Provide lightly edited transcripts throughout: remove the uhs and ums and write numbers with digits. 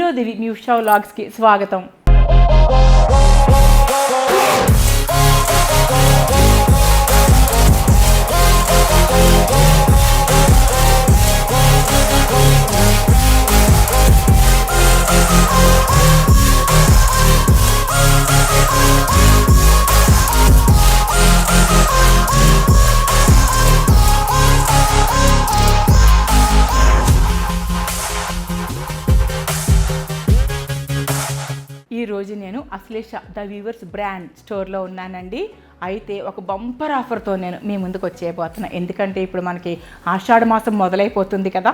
మంజులోదేవి మీ ఉషా వ్లాగ్స్కి స్వాగతం. ఈరోజు నేను అశ్లేష ద వీవర్స్ బ్రాండ్ స్టోర్లో ఉన్నానండి. అయితే ఒక బంపర్ ఆఫర్తో నేను మీ ముందుకు వచ్చేయబోతున్నా. ఎందుకంటే ఇప్పుడు మనకి ఆషాఢ మాసం మొదలైపోతుంది కదా.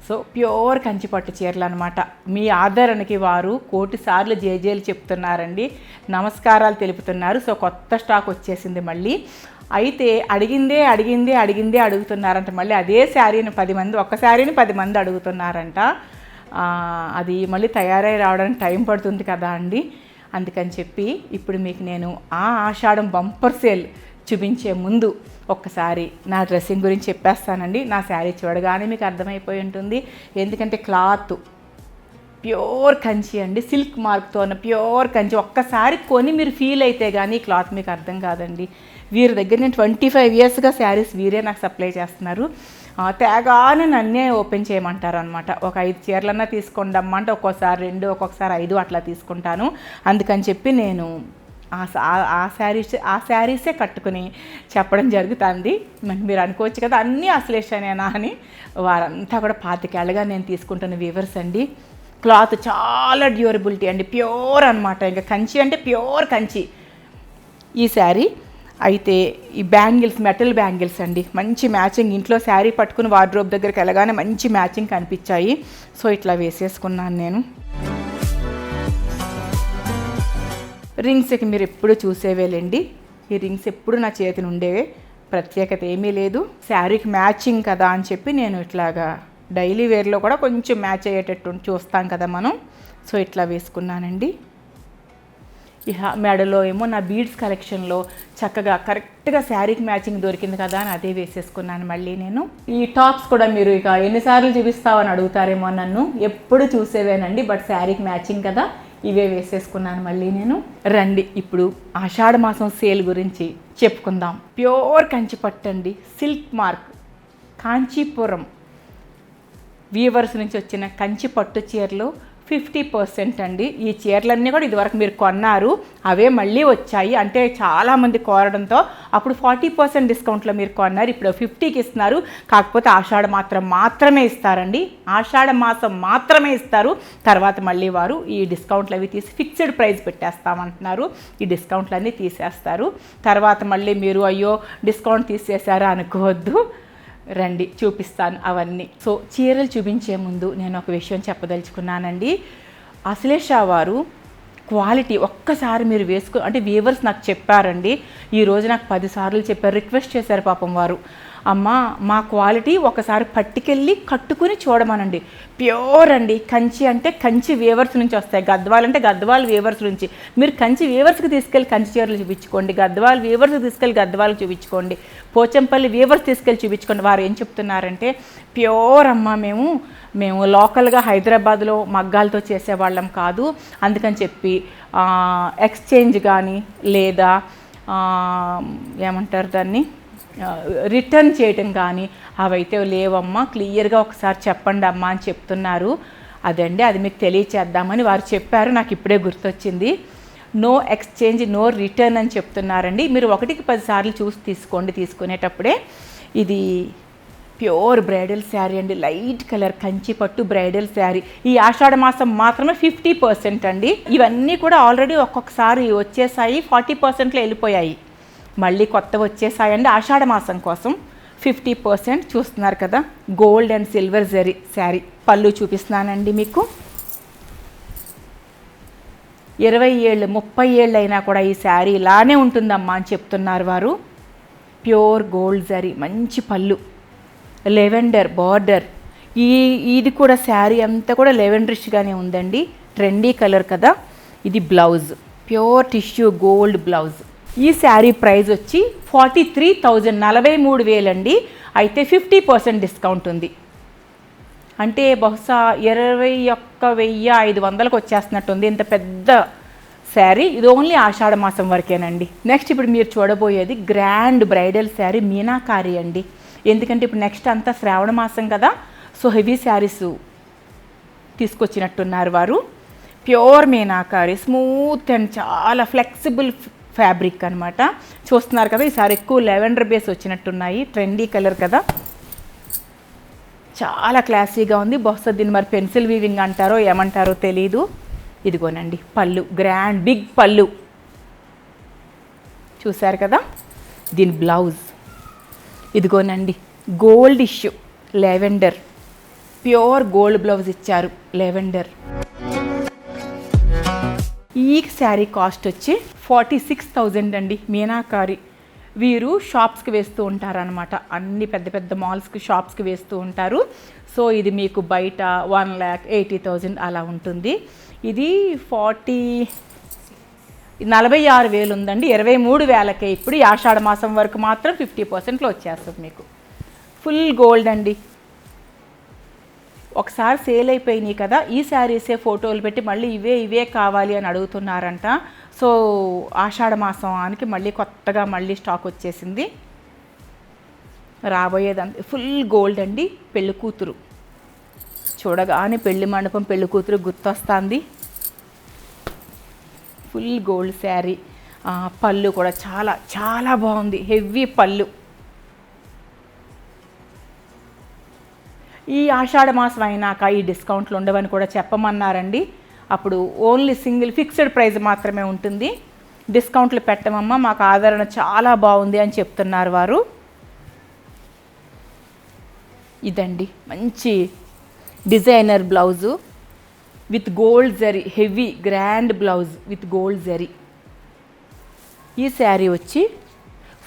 సో ప్యూర్ కంచిపట్టు చీరలు అనమాట. మీ ఆదరణకి వారు 1,000,000 సార్లు జేజేలు చెప్తున్నారండి, నమస్కారాలు తెలుపుతున్నారు. సో కొత్త స్టాక్ వచ్చేసింది మళ్ళీ. అయితే అడిగిందే అడుగుతున్నారంట. మళ్ళీ అదే శారీని 10 మంది, ఒక్క శారీని 10 మంది అడుగుతున్నారంట. అది మళ్ళీ తయారై రావడానికి టైం పడుతుంది కదా అండి. అందుకని చెప్పి ఇప్పుడు మీకు నేను ఆషాఢం బంపర్ సేల్ చూపించే ముందు ఒక్కసారి నా డ్రెస్సింగ్ గురించి చెప్పేస్తానండి. నా శారీ చూడగానే మీకు అర్థమైపోయి ఉంటుంది. ఎందుకంటే క్లాత్ ప్యూర్ కంచి అండి, సిల్క్ మార్క్తో ఉన్న ప్యూర్ కంచి. ఒక్కసారి కొని మీరు ఫీల్ అయితే కానీ క్లాత్ మీకు అర్థం కాదండి. వీరి దగ్గర నేను 25 ఇయర్స్గా శారీస్ వీరే నాకు సప్లై చేస్తున్నారు. తేగానే నన్నే ఓపెన్ చేయమంటారు అనమాట. ఒక 5 చీరలన్నా తీసుకోండి అమ్మ అంటే ఒక్కోసారి 2, ఒక్కొక్కసారి 5 అట్లా తీసుకుంటాను. అందుకని చెప్పి నేను ఆ శారీసే కట్టుకుని చెప్పడం జరుగుతుంది. మీరు అనుకోవచ్చు కదా అన్నీ అశ్లేషనేనా అని. వారంతా కూడా 25 ఏళ్ళగా నేను తీసుకుంటున్న వీవర్స్ అండి. క్లాత్ చాలా డ్యూరబిలిటీ అండి, ప్యూర్ అనమాట. ఇంకా కంచి అంటే ప్యూర్ కంచి ఈ శారీ. అయితే ఈ బ్యాంగిల్స్ మెటల్ బ్యాంగిల్స్ అండి, మంచి మ్యాచింగ్. ఇంట్లో శారీ పట్టుకుని వార్డ్రోబ్ దగ్గరికి వెళ్ళగానే మంచి మ్యాచింగ్ కనిపించాయి. సో ఇట్లా వేసేసుకున్నాను నేను. రింగ్స్కి మీరు ఎప్పుడు చూసేవేలేండి. ఈ రింగ్స్ ఎప్పుడు నా చేతిని ఉండేవే, ప్రత్యేకత ఏమీ లేదు. శారీకి మ్యాచింగ్ కదా అని చెప్పి నేను ఇట్లాగా డైలీ వేర్లో కూడా కొంచెం మ్యాచ్ అయ్యేటట్టు చూస్తాం కదా మనం. సో ఇట్లా వేసుకున్నానండి. ఇహ మెడలో ఏమో నా బీడ్స్ కలెక్షన్లో చక్కగా కరెక్ట్గా శారీకి మ్యాచింగ్ దొరికింది కదా అని అదే వేసేసుకున్నాను మళ్ళీ నేను. ఈ టాప్స్ కూడా మీరు ఇక ఎన్నిసార్లు చూపిస్తావని అడుగుతారేమో నన్ను, ఎప్పుడు చూసేవేనండి. బట్ శారీకి మ్యాచింగ్ కదా, ఇవే వేసేసుకున్నాను మళ్ళీ నేను. రండి ఇప్పుడు ఆషాఢ మాసం సేల్ గురించి చెప్పుకుందాం. ప్యూర్ కంచి పట్టండి, సిల్క్ మార్క్, కాంచీపురం వీవర్స్ నుంచి వచ్చిన కంచి పట్టు చీరలు 50% అండి. ఈ చీరలన్నీ కూడా ఇదివరకు మీరు కొన్నారు, అవే మళ్ళీ వచ్చాయి. అంటే చాలామంది కోరడంతో అప్పుడు 40% డిస్కౌంట్లో మీరు కొన్నారు, ఇప్పుడు 50కి ఇస్తున్నారు. కాకపోతే ఆషాఢ మాత్రమే ఇస్తారండి. ఆషాఢ మాసం మాత్రమే ఇస్తారు. తర్వాత మళ్ళీ వారు ఈ డిస్కౌంట్లు అవి తీసి ఫిక్స్డ్ ప్రైస్ పెట్టేస్తామంటున్నారు. ఈ డిస్కౌంట్లు అన్నీ తీసేస్తారు. తర్వాత మళ్ళీ మీరు అయ్యో డిస్కౌంట్ తీసేశారా అనుకోవద్దు. రండి చూపిస్తాను అవన్నీ. సో చీరలు చూపించే ముందు నేను ఒక విషయం చెప్పదలుచుకున్నానండి. అశ్లేష వారు క్వాలిటీ ఒక్కసారి మీరు అంటే వీవర్స్ నాకు చెప్పారండి. ఈరోజు నాకు 10 సార్లు చెప్పారు, రిక్వెస్ట్ చేశారు పాపం వారు. అమ్మ మా క్వాలిటీ ఒకసారి పట్టుకెళ్ళి కట్టుకుని చూడమనండి. ప్యూర్ అండి. కంచి అంటే కంచి వీవర్స్ నుంచి వస్తాయి, గద్వాల్ అంటే గద్వాల్ వీవర్స్ నుంచి. మీరు కంచి వీవర్స్కి తీసుకెళ్ళి కంచి చీరలు చూపించుకోండి, గద్వాల్ వీవర్స్కి తీసుకెళ్ళి గద్వాలకు చూపించుకోండి, పోచంపల్లి వీవర్స్ తీసుకెళ్ళి చూపించుకోండి. వారు ఏం చెప్తున్నారంటే ప్యూర్ అమ్మ, మేము లోకల్గా హైదరాబాద్లో మగ్గాలతో చేసేవాళ్ళం కాదు, అందుకని చెప్పి ఎక్స్చేంజ్ కానీ లేదా ఏమంటారు దాన్ని రిటర్న్ చేయటం కానీ అవైతే లేవమ్మా, క్లియర్గా ఒకసారి చెప్పండి అమ్మా అని చెప్తున్నారు. అదండి, అది మీకు తెలియచేద్దామని వారు చెప్పారు. నాకు ఇప్పుడే గుర్తొచ్చింది. నో ఎక్స్చేంజ్, నో రిటర్న్ అని చెప్తున్నారండి. మీరు 1కి 10 సార్లు చూసి తీసుకోండి తీసుకునేటప్పుడే. ఇది ప్యూర్ బ్రైడల్ శారీ అండి, లైట్ కలర్ కంచి పట్టు బ్రైడల్ శారీ. ఈ ఆషాఢ మాసం మాత్రమే 50% అండి. ఇవన్నీ కూడా ఆల్రెడీ ఒక్కొక్కసారి వచ్చేసాయి, 40%లో వెళ్ళిపోయాయి. మళ్ళీ కొత్త వచ్చేసాయండి ఆషాఢ మాసం కోసం. 50% చూస్తున్నారు కదా. Gold and silver zari sari. పళ్ళు చూపిస్తున్నానండి మీకు. 20 ఏళ్ళు 30 ఏళ్ళు అయినా కూడా ఈ శారీ ఇలానే ఉంటుందమ్మా అని చెప్తున్నారు వారు. ప్యూర్ గోల్డ్ జరీ, మంచి పళ్ళు, లెవెండర్ బార్డర్. ఇది కూడా శారీ అంతా కూడా లెవెండరిష్గానే ఉందండి, ట్రెండీ కలర్ కదా. ఇది blouse, pure tissue gold blouse. ఈ శారీ ప్రైస్ వచ్చి 43,000, 43,000 అండి. అయితే 50% డిస్కౌంట్ ఉంది. అంటే బహుశా 21,500కి వచ్చేస్తున్నట్టుంది ఇంత పెద్ద శారీ. ఇది ఓన్లీ ఆషాఢ మాసం వరకేనండి. నెక్స్ట్ ఇప్పుడు మీరు చూడబోయేది గ్రాండ్ బ్రైడల్ శారీ మీనాకారి అండి. ఎందుకంటే ఇప్పుడు నెక్స్ట్ అంతా శ్రావణ మాసం కదా, సో హెవీ శారీస్ తీసుకొచ్చినట్టున్నారు వారు. ప్యూర్ మీనాకారి, స్మూత్ అండ్ చాలా ఫ్లెక్సిబుల్ ఫ్యాబ్రిక్ అనమాట. చూస్తున్నారు కదా, ఈసారి ఎక్కువ లెవెండర్ బేస్ వచ్చినట్టున్నాయి, ట్రెండీ కలర్ కదా, చాలా క్లాసీగా ఉంది. బహుశా దీన్ని మరి పెన్సిల్ వీవింగ్ అంటారో ఏమంటారో తెలీదు. ఇదిగోనండి పళ్ళు, గ్రాండ్ బిగ్ పళ్ళు చూశారు కదా. దీని బ్లౌజ్ ఇదిగోనండి gold issue lavender, pure gold blouse ఇచ్చారు లెవెండర్. ఈ శారీ కాస్ట్ వచ్చి 46,000 అండి. మీనాకారి వీరు షాప్స్కి వేస్తూ ఉంటారనమాట, అన్ని పెద్ద పెద్ద మాల్స్కి షాప్స్కి వేస్తూ ఉంటారు. సో ఇది మీకు బయట 1,80,000 అలా ఉంటుంది. ఇది 46,000 ఉందండి. 23,000కే ఇప్పుడు. ఈ ఆషాఢ మాసం వరకు మాత్రం 50%లో వచ్చేస్తుంది మీకు. ఫుల్ గోల్డ్ అండి. ఒకసారి సేల్ అయిపోయినాయి కదా, ఈ శారీసే ఫోటోలు పెట్టి మళ్ళీ ఇవే కావాలి అని అడుగుతున్నారంట. సో ఆషాఢ మాసానికి మళ్ళీ కొత్తగా మళ్ళీ స్టాక్ వచ్చేసింది. రాబోయేదంతా ఫుల్ గోల్డ్ అండి. పెళ్ళి కూతురు చూడగానే పెళ్లి మండపం పెళ్లి కూతురు గుర్తొస్తుంది. Full gold sari. పళ్ళు కూడా చాలా చాలా బాగుంది, హెవీ పళ్ళు. ఈ ఆషాఢ మాసం అయినాక ఈ డిస్కౌంట్లు ఉండవని కూడా చెప్పమన్నారండి. అప్పుడు ఓన్లీ సింగిల్ ఫిక్స్డ్ ప్రైస్ మాత్రమే ఉంటుంది. డిస్కౌంట్లు పెట్టమమ్మా, మాకు ఆదరణ చాలా బాగుంది అని చెప్తున్నారు వారు. ఇదండి మంచి designer blouse with gold zari, heavy grand blouse with gold zari. ఈ శారీ వచ్చి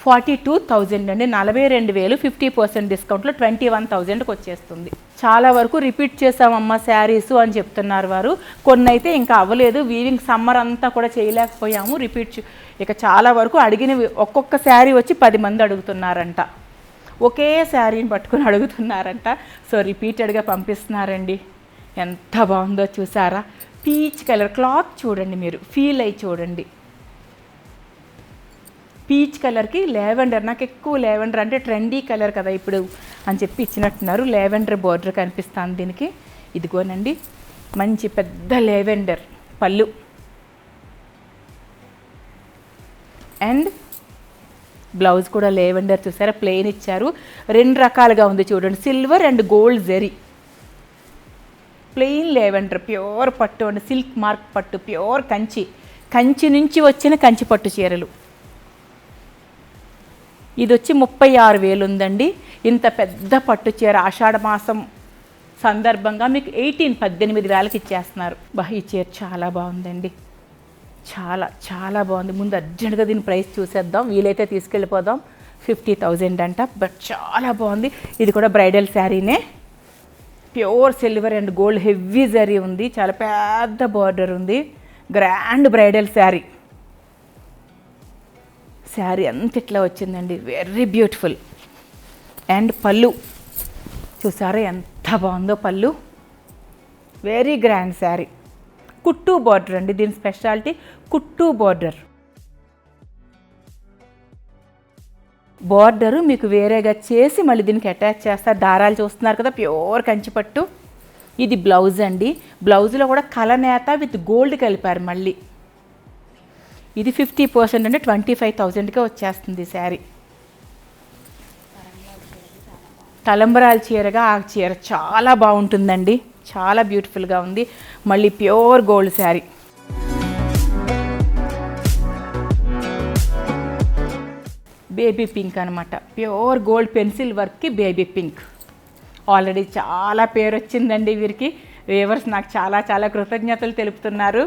42,000 అండి. 42,000 50% డిస్కౌంట్లో 21,000కి వచ్చేస్తుంది. చాలా వరకు రిపీట్ చేసామమ్మా శారీసు అని చెప్తున్నారు వారు. కొన్ని అయితే ఇంకా అవ్వలేదు, వీవింగ్ సమ్మర్ అంతా కూడా చేయలేకపోయాము, రిపీట్. ఇక చాలా వరకు అడిగినవి ఒక్కొక్క శారీ వచ్చి 10 మంది అడుగుతున్నారంట, ఒకే శారీని పట్టుకుని అడుగుతున్నారంట. సో రిపీటెడ్గా పంపిస్తున్నారండి. ఎంత బాగుందో చూసారా. పీచ్ కలర్ క్లాత్ చూడండి, మీరు ఫీల్ అయ్యి చూడండి. పీచ్ కలర్కి లెవెండర్, నాకు ఎక్కువ లెవెండర్ అంటే ట్రెండీ కలర్ కదా ఇప్పుడు అని చెప్పి ఇచ్చినట్టున్నారు. లెవెండర్ బార్డర్ కనిపిస్తుంది దీనికి. ఇదిగోనండి మంచి పెద్ద లెవెండర్ పళ్ళు అండ్ బ్లౌజ్ కూడా లెవెండర్ చూసారా, ప్లెయిన్ ఇచ్చారు. 2 రకాలుగా ఉంది చూడండి, silver and gold zari. Plain lavender pure పట్టు అండ్ సిల్క్ మార్క్ పట్టు, ప్యూర్ కంచి నుంచి వచ్చిన కంచి పట్టు చీరలు. ఇది వచ్చి 36,000 ఉందండి. ఇంత పెద్ద పట్టు చీర ఆషాఢ మాసం సందర్భంగా మీకు 18,000కి ఇచ్చేస్తున్నారు. ఈ చీర చాలా బాగుందండి, చాలా చాలా బాగుంది. ముందు అర్జెంటుగా దీని ప్రైస్ చూసేద్దాం, వీలైతే తీసుకెళ్ళిపోదాం. 50,000 అంట, బట్ చాలా బాగుంది. ఇది కూడా బ్రైడల్ శారీనే, pure silver and gold heavy zari ఉంది, చాలా పెద్ద బార్డర్ ఉంది. Grand bridal sari. శారీ అంత ఇట్లా వచ్చిందండి, వెరీ బ్యూటిఫుల్. అండ్ పళ్ళు చూసారా ఎంత బాగుందో పళ్ళు, వెరీ గ్రాండ్ శారీ. కుట్టు బార్డర్ అండి, దీని స్పెషాలిటీ కుట్టు బార్డర్. బార్డరు మీకు వేరేగా చేసి మళ్ళీ దీనికి అటాచ్ చేస్తారు. దారాలు చూస్తున్నారు కదా, ప్యూర్ కంచిపట్టు. ఇది బ్లౌజ్ అండి, బ్లౌజ్లో కూడా కలనేత విత్ గోల్డ్ కలిపారు మళ్ళీ. ఇది 50% అంటే 25,000కే వచ్చేస్తుంది శారీ. తలంబరాల చీరగా ఆ చీర చాలా బాగుంటుందండి, చాలా బ్యూటిఫుల్గా ఉంది. మళ్ళీ pure gold sari. Baby pink అనమాట, ప్యూర్ గోల్డ్ పెన్సిల్ వర్క్కి బేబీ పింక్. ఆల్రెడీ చాలా పేరు వచ్చిందండి వీరికి. వ్యూవర్స్ నాకు చాలా చాలా కృతజ్ఞతలు తెలుపుతున్నారు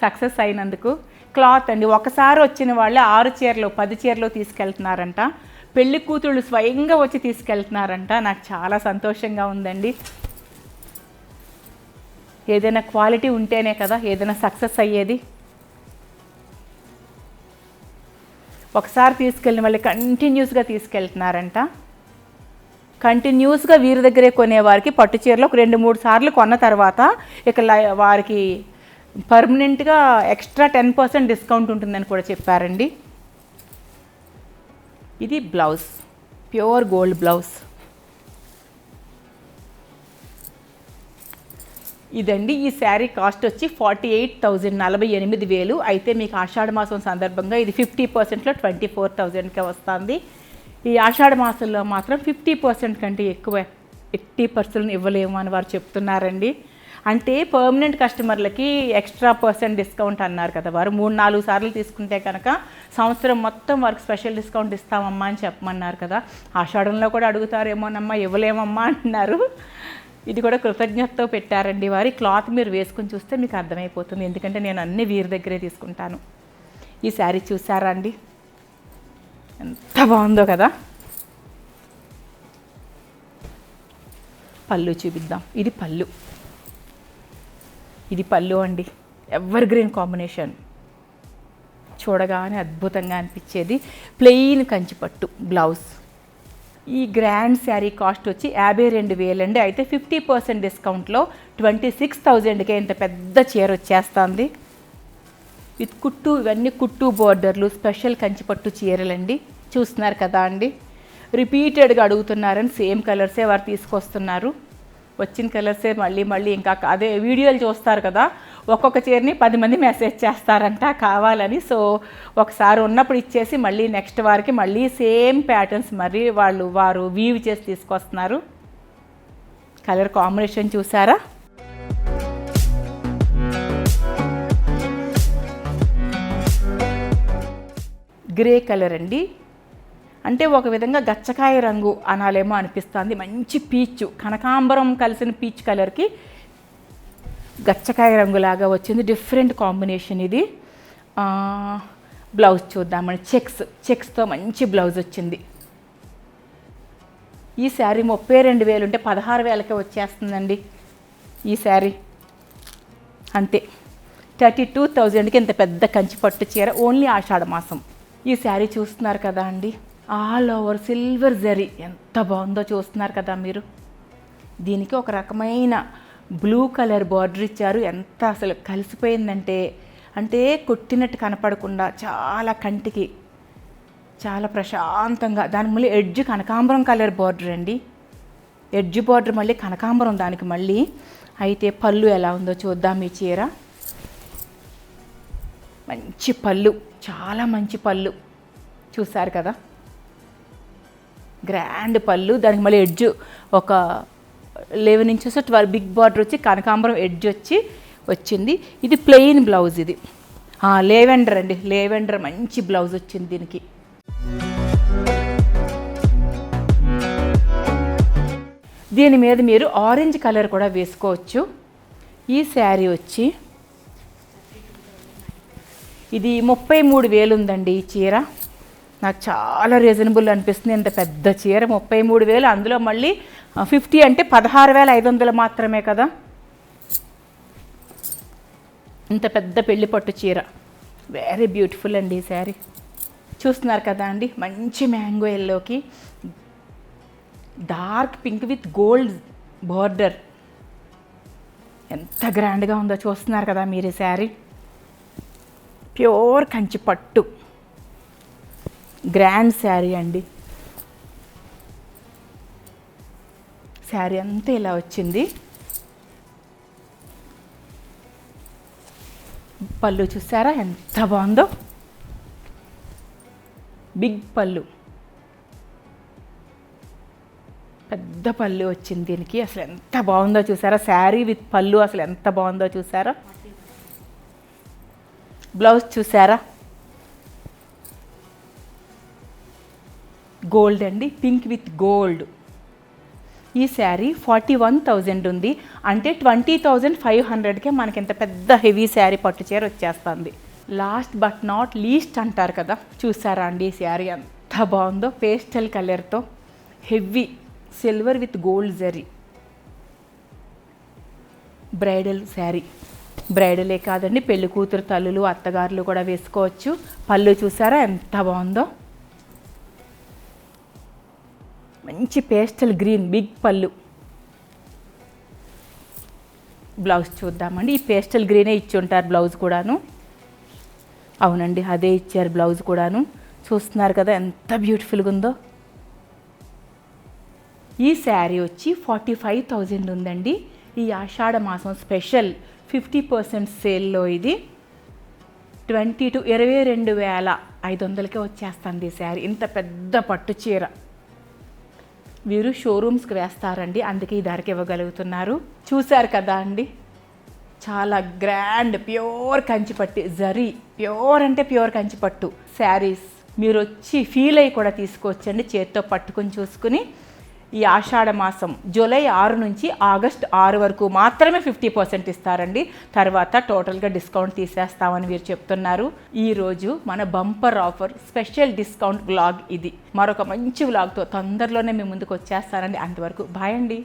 సక్సెస్ అయినందుకు. క్లాత్ అండి, ఒకసారి వచ్చిన వాళ్ళే 6 చీరలు 10 చీరలు తీసుకెళ్తున్నారంట. పెళ్లి కూతుళ్ళు స్వయంగా వచ్చి తీసుకెళ్తున్నారంట. నాకు చాలా సంతోషంగా ఉందండి. ఏదైనా క్వాలిటీ ఉంటేనే కదా ఏదైనా సక్సెస్ అయ్యేది. ఒకసారి తీసుకెళ్ళిన వాళ్ళు కంటిన్యూస్గా తీసుకెళ్తున్నారంట. కంటిన్యూస్గా వీరి దగ్గరే కొనేవారికి పట్టు చీరలు ఒక 2-3 సార్లు కొన్న తర్వాత ఇక వారికి పర్మనెంట్గా ఎక్స్ట్రా 10% డిస్కౌంట్ ఉంటుందని కూడా చెప్పారండి. ఇది బ్లౌజ్, ప్యూర్ గోల్డ్ బ్లౌజ్. ఇదండి ఈ శారీ కాస్ట్ వచ్చి 48,000, 48,000. అయితే మీకు ఆషాఢ మాసం సందర్భంగా ఇది 50%లో 24,000కే వస్తుంది. ఈ ఆషాఢ మాసంలో మాత్రం 50% కంటే ఎక్కువ 80% ఇవ్వలేము అని వారు చెప్తున్నారండి. అంటే పర్మనెంట్ కస్టమర్లకి ఎక్స్ట్రా % డిస్కౌంట్ అన్నారు కదా వారు. 3-4 సార్లు తీసుకుంటే కనుక సంవత్సరం మొత్తం వారికి స్పెషల్ డిస్కౌంట్ ఇస్తామమ్మా అని చెప్పమన్నారు కదా. ఆషాఢంలో కూడా అడుగుతారేమోనమ్మా, ఇవ్వలేమమ్మా అంటున్నారు. ఇది కూడా కృతజ్ఞతతో పెట్టారండి వారి. క్లాత్ మీరు వేసుకొని చూస్తే మీకు అర్థమైపోతుంది, ఎందుకంటే నేను అన్నీ వీరి దగ్గరే తీసుకుంటాను. ఈ శారీ చూసారా అండి, ఎంత బాగుందో కదా. పళ్ళు చూపిద్దాం. ఇది పళ్ళు, ఇది పళ్ళు అండి. ఎవర్ గ్రీన్ కాంబినేషన్, చూడగానే అద్భుతంగా అనిపించేది. ప్లెయిన్ కంచిపట్టు బ్లౌజ్. ఈ గ్రాండ్ శారీ కాస్ట్ వచ్చి 52,000 అండి. అయితే 50% డిస్కౌంట్లో 26,000కే ఇంత పెద్ద చీర వచ్చేస్తుంది. విత్ కుట్టు, ఇవన్నీ కుట్టు బోర్డర్లు, స్పెషల్ కంచిపట్టు చీరలండి. చూస్తున్నారు కదా అండి, రిపీటెడ్గా అడుగుతున్నారని సేమ్ కలర్సే వారు తీసుకొస్తున్నారు. వచ్చిన కలర్సే మళ్ళీ ఇంకా అదే వీడియోలు చూస్తారు కదా, ఒక్కొక్క చీరని 10 మంది మెసేజ్ చేస్తారంట కావాలని. సో ఒకసారి ఉన్నప్పుడు ఇచ్చేసి మళ్ళీ నెక్స్ట్ వారికి మళ్ళీ సేమ్ ప్యాటర్న్స్ మరి వారు వీవ్ చేసి తీసుకొస్తున్నారు. కలర్ కాంబినేషన్ చూసారా, గ్రే కలర్ అండి. అంటే ఒక విధంగా గచ్చకాయ రంగు అనాలేమో అనిపిస్తుంది. మంచి పీచు, కనకాంబరం కలిసిన పీచ్ కలర్కి గచ్చకాయ రంగులాగా వచ్చింది. డిఫరెంట్ కాంబినేషన్ ఇది. బ్లౌజ్ చూద్దామని, చెక్స్తో మంచి బ్లౌజ్ వచ్చింది. ఈ శారీ 32,000 ఉంటే 16,000కే వచ్చేస్తుందండి ఈ శారీ. అంతే, 32,000కి ఇంత పెద్ద కంచి పట్టు చీర ఓన్లీ ఆషాఢ మాసం. ఈ శారీ చూస్తున్నారు కదా అండి, ఆల్ ఓవర్ సిల్వర్ జరీ, ఎంత బాగుందో చూస్తున్నారు కదా మీరు. దీనికి ఒక రకమైన బ్లూ కలర్ బార్డర్ ఇచ్చారు. ఎంత అసలు కలిసిపోయిందంటే, అంటే కొట్టినట్టు కనపడకుండా చాలా కంటికి చాలా ప్రశాంతంగా. దానికి మళ్ళీ ఎడ్జ్ కనకాంబరం కలర్ బార్డర్ అండి, ఎడ్జ్ బార్డర్ మళ్ళీ కనకాంబరం దానికి మళ్ళీ. అయితే పళ్ళు ఎలా ఉందో చూద్దాం. ఈ చీర మంచి పళ్ళు, చాలా మంచి పళ్ళు చూసారు కదా, గ్రాండ్ పళ్ళు. దానికి మళ్ళీ ఎడ్జ్ ఒక 11 ఇంచెస్ 12 బిగ్ బార్డర్ వచ్చి కనకాంబరం ఎడ్జ్ వచ్చింది. ఇది ప్లెయిన్ బ్లౌజ్. ఇది లేవెండర్ అండి, లేవెండర్ మంచి బ్లౌజ్ వచ్చింది దీనికి. దీని మీద మీరు ఆరెంజ్ కలర్ కూడా వేసుకోవచ్చు. ఈ శారీ వచ్చి ఇది 33,000 ఉందండి ఈ చీర. నాకు చాలా రీజనబుల్ అనిపిస్తుంది. ఇంత పెద్ద చీర 33,000, అందులో మళ్ళీ 50 అంటే 16,500 మాత్రమే కదా. ఇంత పెద్ద పెళ్లి పట్టు చీర, వెరీ బ్యూటిఫుల్ అండి ఈ శారీ. చూస్తున్నారు కదా అండి, మంచి మ్యాంగో ఎల్లోకి dark pink with gold border, ఎంత గ్రాండ్గా ఉందో చూస్తున్నారు కదా మీరు ఈ శారీ. ప్యూర్ కంచి పట్టు గ్రాండ్ శారీ అండి. శారీ అంతా ఇలా వచ్చింది. పళ్ళు చూసారా ఎంత బాగుందో, బిగ్ పళ్ళు, పెద్ద పళ్ళు వచ్చింది దీనికి. అసలు ఎంత బాగుందో చూసారా, శారీ విత్ పళ్ళు అసలు ఎంత బాగుందో చూసారా. బ్లౌజ్ చూసారా, గోల్డ్ అండి, పింక్ విత్ గోల్డ్. ఈ శారీ 41,000 ఉంది. అంటే 20,500కే మనకి ఇంత పెద్ద హెవీ శారీ పట్టు చీర వచ్చేస్తుంది. లాస్ట్ బట్ నాట్ లీస్ట్ అంటారు కదా, చూసారా అండి ఈ శారీ ఎంత బాగుందో. పేస్టల్ కలర్తో heavy silver with gold zari bridal sari. బ్రైడలే కాదండి, పెళ్లి కూతురు తల్లులు అత్తగారులు కూడా వేసుకోవచ్చు. పళ్ళు చూసారా ఎంత బాగుందో. మంచి పేస్టల్ గ్రీన్ బిగ్ పళ్ళు. బ్లౌజ్ చూద్దామండి. ఈ పేస్టల్ గ్రీనే ఇచ్చి ఉంటారు బ్లౌజ్ కూడాను. అవునండి, అదే ఇచ్చారు బ్లౌజ్ కూడాను. చూస్తున్నారు కదా ఎంత బ్యూటిఫుల్గా ఉందో. ఈ శారీ వచ్చి 45,000 ఉందండి. ఈ ఆషాఢ మాసం స్పెషల్ 50% సేల్లో ఇది 22,500కే వచ్చేస్తుంది ఈ శారీ. ఇంత పెద్ద పట్టు చీర వీరు షోరూమ్స్కి వేస్తారండి, అందుకే ఈ ధరకి ఇవ్వగలుగుతున్నారు. చూశారు కదా అండి, చాలా గ్రాండ్ ప్యూర్ కంచిపట్టు జరీ, ప్యూర్ అంటే ప్యూర్ కంచిపట్టు శారీస్ మీరు వచ్చి ఫీల్ అయ్యి కూడా తీసుకోవచ్చండి, చేత్తో పట్టుకుని చూసుకుని. ఈ ఆషాఢ మాసం జూలై 6 నుంచి ఆగస్ట్ 6 వరకు మాత్రమే 50% ఇస్తారండి. తర్వాత టోటల్గా డిస్కౌంట్ తీసేస్తామని వీరు చెప్తున్నారు. ఈరోజు మన bumper offer special discount vlog ఇది. మరొక మంచి వ్లాగ్తో తొందరలోనే మీ ముందుకు వచ్చేస్తానండి. అంతవరకు బాయ్ అండి.